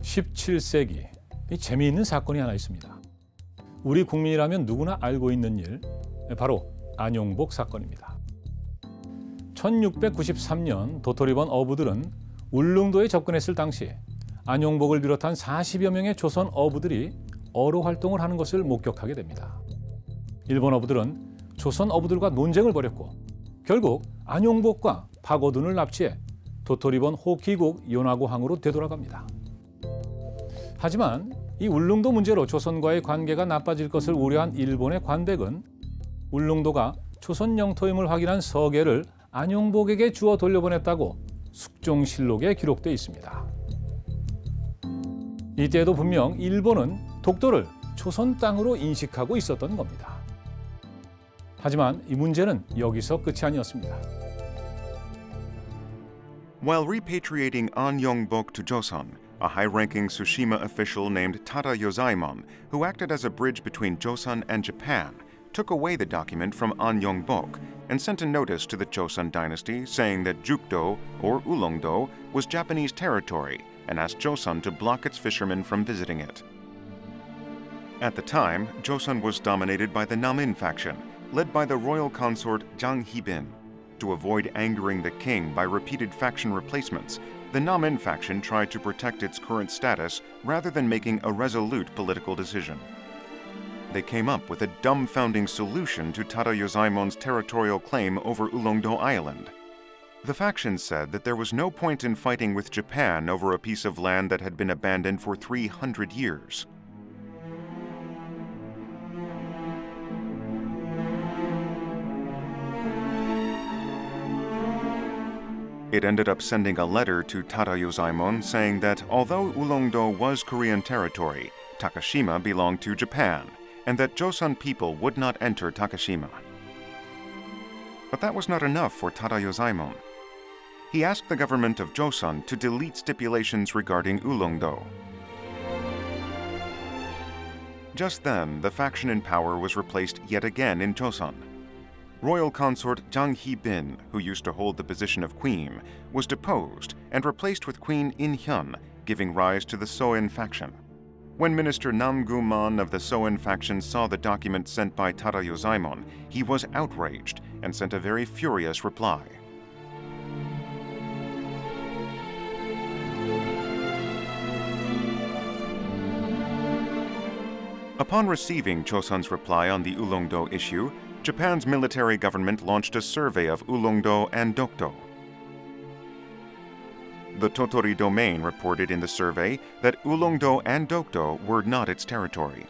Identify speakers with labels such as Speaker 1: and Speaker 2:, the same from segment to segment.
Speaker 1: 17세기 재미있는 사건이 하나 있습니다. 우리 국민이라면 누구나 알고 있는 일, 바로 안용복 사건입니다. 1693년 도토리번 어부들은 울릉도에 접근했을 당시 안용복을 비롯한 40여 명의 조선 어부들이 어로 활동을 하는 것을 목격하게 됩니다. 일본 어부들은 조선 어부들과 논쟁을 벌였고 결국 안용복과 박어둔을 납치해 도토리번 호키국 요나고항으로 되돌아갑니다. 하지만 이 울릉도 문제로 조선과의 관계가 나빠질 것을 우려한 일본의 관백은 울릉도가 조선 영토임을 확인한 서계를 안용복에게 주어 돌려보냈다고 숙종실록에 기록돼 있습니다. 이때에도 분명 일본은 독도를 조선 땅으로 인식하고 있었던 겁니다. 하지만 이 문제는 여기서 끝이 아니었습니다.
Speaker 2: While repatriating An Gyeongbuk to Joseon, a high-ranking Tsushima official named Tada Yozaemon, who acted as a bridge between Joseon and Japan, took away the document from An Gyeongbuk and sent a notice to the Joseon dynasty saying that Gyeongsangbuk-do, or Ulongdo, was Japanese territory and asked Joseon to block its fishermen from visiting it. At the time, Joseon was dominated by the Namin faction, led by the royal consort Jang Hee-bin. To avoid angering the king by repeated faction replacements, the Namin faction tried to protect its current status rather than making a resolute political decision. They came up with a dumbfounding solution to Tada Yozaemon's territorial claim over Ulongdo Island. The faction said that there was no point in fighting with Japan over a piece of land that had been abandoned for 300 years. It ended up sending a letter to Tada Yozaemon saying that although Ulongdo was Korean territory, Takashima belonged to Japan, and that Joseon people would not enter Takashima. But that was not enough for Tada Yozaemon. He asked the government of Joseon to delete stipulations regarding Ulongdo. Just then, the faction in power was replaced yet again in Joseon. Royal consort Jang Hee-bin, who used to hold the position of queen, was deposed and replaced with Queen In-hyun, giving rise to the Soin faction. When Minister Nam Gu-man of the Soin faction saw the document sent by Tada Yozaemon, he was outraged and sent a very furious reply. Upon receiving Joseon's reply on the Ulongdo issue, Japan's military government launched a survey of Ulongdo and Dokdo. The Totori domain reported in the survey that Ulongdo and Dokdo were not its territory.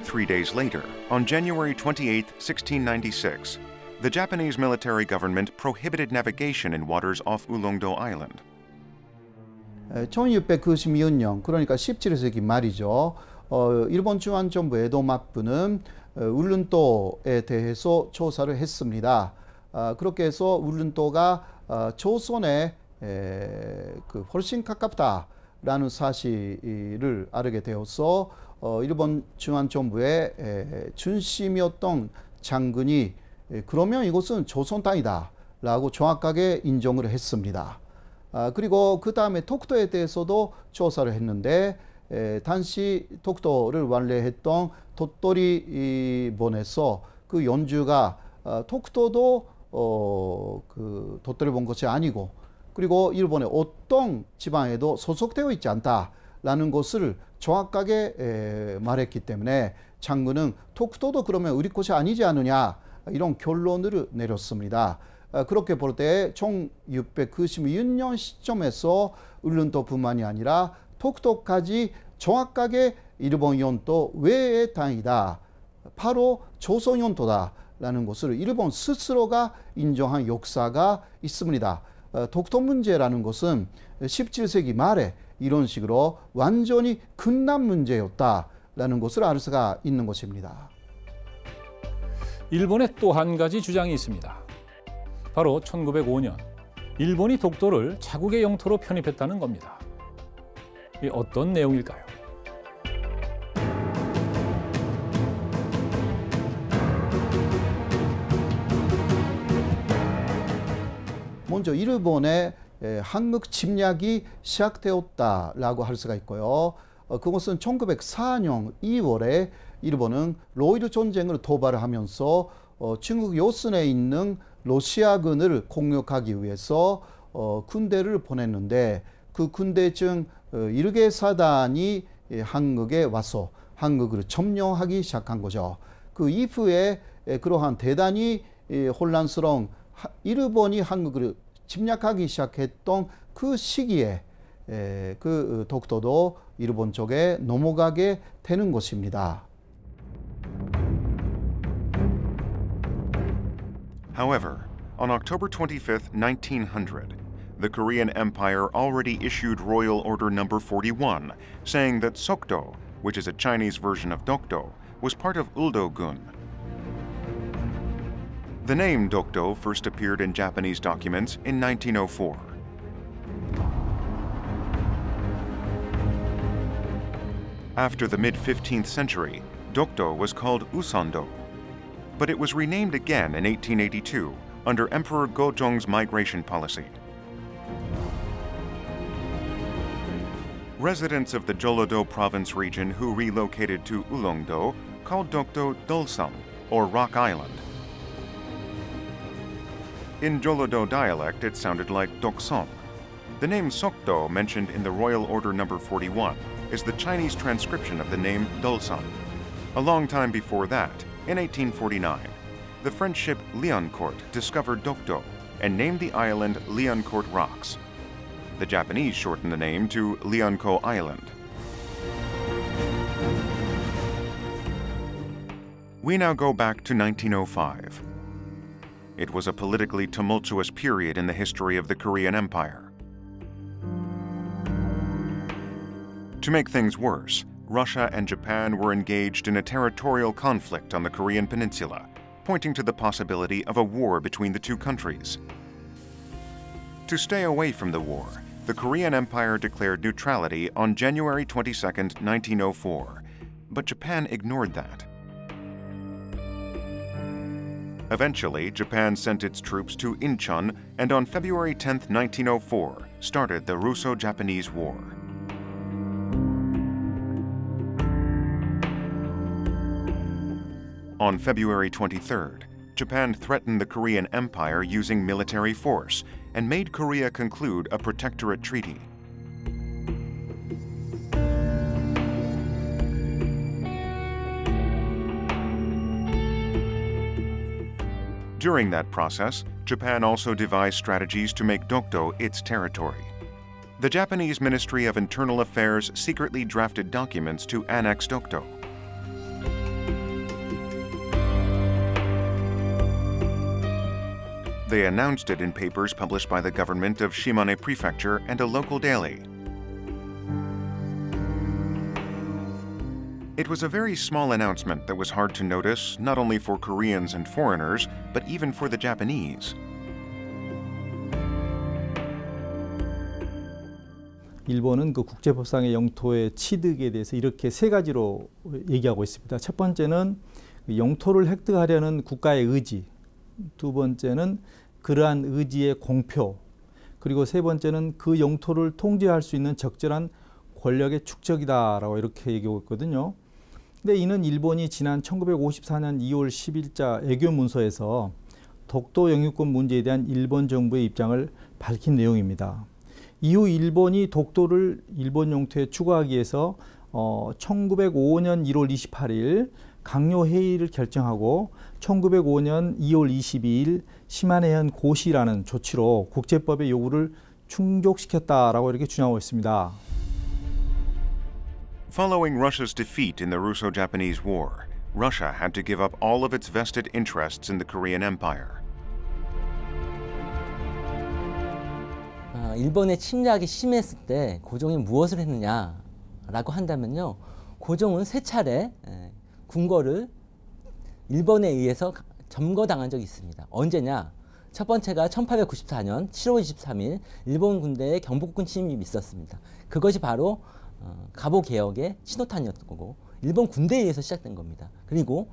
Speaker 2: 3 days later, on January 28, 1696, the Japanese military government prohibited navigation in waters off Ulongdo Island.
Speaker 3: 1692년, 그러니까 17세기 말이죠. 일본 중앙정부 에도마부는 울릉도에 대해서 조사를 했습니다. 그렇게 해서 울릉도가 조선에 훨씬 가깝다라는 사실을 알게 되어서 일본 중앙정부의 중심이었던 장군이 그러면 이곳은 조선 땅이다 라고 정확하게 인정을 했습니다. 그리고 그 다음에 독도에 대해서도 조사를 했는데 당시 독도를 관리했던 도토리본에서 그 연주가 독도도 그 도토리 본 것이 아니고 그리고 일본의 어떤 지방에도 소속되어 있지 않다라는 것을 정확하게 말했기 때문에 장군은 독도도 그러면 우리 것이 아니지 않느냐 이런 결론을 내렸습니다. 그렇게 볼 때 1696년 시점에서 울릉도뿐만이 아니라 독도까지 정확하게 일본 영토 외의 땅이다. 바로 조선 영토다라는 것을 일본 스스로가 인정한 역사가 있습니다. 독도 문제라는 것은 17세기 말에 이런 식으로 완전히 끝난 문제였다라는 것을 알 수가 있는 것입니다.
Speaker 1: 일본의 또 한 가지 주장이 있습니다. 바로 1905년 일본이 독도를 자국의 영토로 편입했다는 겁니다. 이 어떤 내용일까요?
Speaker 3: 먼저 일본의 한국 침략이 시작되었다라고 할 수가 있고요. 그것은 1904년 2월에 일본은 로이드 전쟁을 도발하면서 중국 요순에 있는 러시아군을 공격하기 위해서 군대를 보냈는데 그 군대 중 일개 사단이 한국에 와서 한국을 점령하기 시작한 거죠. 그 이후에 그러한 대단히 혼란스러운 일본이 한국을 침략하기 시작했던 그 시기에 그 독도도 일본 쪽에 넘어가게 되는 것입니다.
Speaker 2: However, on October 25, 1900, the Korean Empire already issued Royal Order No. 41, saying that Sokdo, which is a Chinese version of Dokdo, was part of Uldo-gun. The name Dokdo first appeared in Japanese documents in 1904. After the mid-15th century, Dokdo was called Usando, but it was renamed again in 1882 under Emperor Gojong's migration policy. Residents of the Jeolledo province region who relocated to Ulongdo called Dokdo Dolsam, or Rock Island. In Jeolledo dialect, it sounded like Dokson. The name Sokdo, mentioned in the Royal Order No. 41, is the Chinese transcription of the name Dolsan. A long time before that, in 1849, the French ship Liancourt discovered Dokdo and named the island Liancourt Rocks. The Japanese shortened the name to Lianko Island. We now go back to 1905. It was a politically tumultuous period in the history of the Korean Empire. To make things worse, Russia and Japan were engaged in a territorial conflict on the Korean peninsula, pointing to the possibility of a war between the two countries. To stay away from the war, the Korean Empire declared neutrality on January 22, 1904, but Japan ignored that. Eventually, Japan sent its troops to Incheon and on February 10, 1904, started the Russo-Japanese War. On February 23rd, Japan threatened the Korean Empire using military force and made Korea conclude a protectorate treaty. During that process, Japan also devised strategies to make Dokdo its territory. The Japanese Ministry of Internal Affairs secretly drafted documents to annex Dokdo. They announced it in papers published by the government of Shimane Prefecture and a local daily. It was a very small announcement that was hard to notice, not only for Koreans and foreigners, but even for the Japanese.
Speaker 4: 일본은 그 국제법상의 영토의 취득에 대해서 이렇게 세 가지로 얘기하고 있습니다. 첫 번째는 영토를 획득하려는 국가의 의지, 두 번째는 그러한 의지의 공표, 그리고 세 번째는 그 영토를 통제할 수 있는 적절한 권력의 축적이다라고 이렇게 얘기하고 있거든요. 근데 이는 일본이 지난 1954년 2월 10일자 애교 문서에서 독도 영유권 문제에 대한 일본 정부의 입장을 밝힌 내용입니다. 이후 일본이 독도를 일본 영토에 추가하기 위해서 1905년 1월 28일 강요 회의를 결정하고 1905년 2월 22일 시마네현 고시라는 조치로 국제법의 요구를 충족시켰다라고 이렇게 주장하고 있습니다.
Speaker 2: Following Russia's defeat in the Russo-Japanese War, Russia had to give up all of its vested interests in the Korean Empire.
Speaker 5: 일본의 침략이 심했을 때 고종이 무엇을 했느냐라고 한다면요, 고종은 세 차례 궁궐을 일본에 의해서 점거당한 적이 있습니다. 언제냐? 첫 번째가 1894년 7월 23일 일본 군대의 경복궁 침입이 있었습니다. 그것이 바로 갑오 개혁의 신호탄이었던 거고 일본 군대에 의해서 시작된 겁니다. 그리고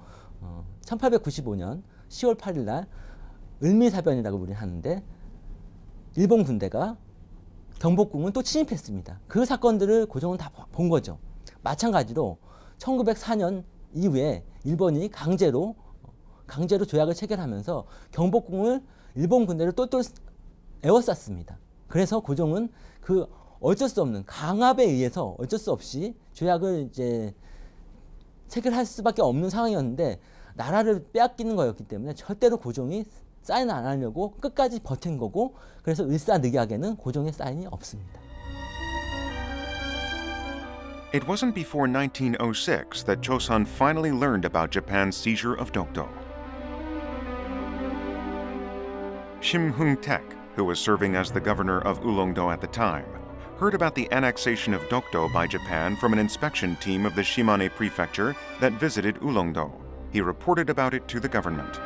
Speaker 5: 1895년 10월 8일 날 을미사변이라고 우리는 하는데 일본 군대가 경복궁은 또 침입했습니다. 그 사건들을 고종은 다 본 거죠. 마찬가지로 1904년 이후에 일본이 강제로 조약을 체결하면서 경복궁을 일본 군대를 똘똘 에워쌌습니다. 그래서 고종은 그 어쩔 수 없는 강압에 의해서 어쩔 수 없이 조약을 이제 체결할 수밖에 없는 상황이었는데 나라를 빼앗기는 거였기 때문에 절대로 고종이 사인 안 하려고 끝까지 버틴 거고, 그래서 일사늑약에는 고종의 사인이 없습니다.
Speaker 2: It wasn't before 1906 that Joseon finally learned about Japan's seizure of Dokdo. Shim Hung-taek, who was serving as the governor of Ulongdo at the time, heard about the annexation of Dokdo by Japan from an inspection team of the Shimane prefecture that visited Ulongdo. He reported about it to the government.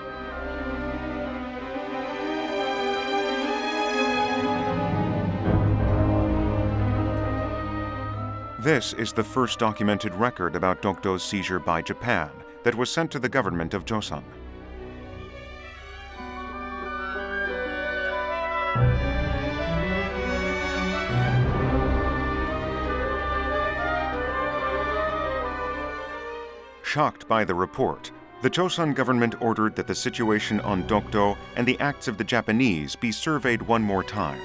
Speaker 2: This is the first documented record about Dokdo's seizure by Japan that was sent to the government of Joseon. Shocked by the report, the Joseon government ordered that the situation on Dokdo and the acts of the Japanese be surveyed one more time.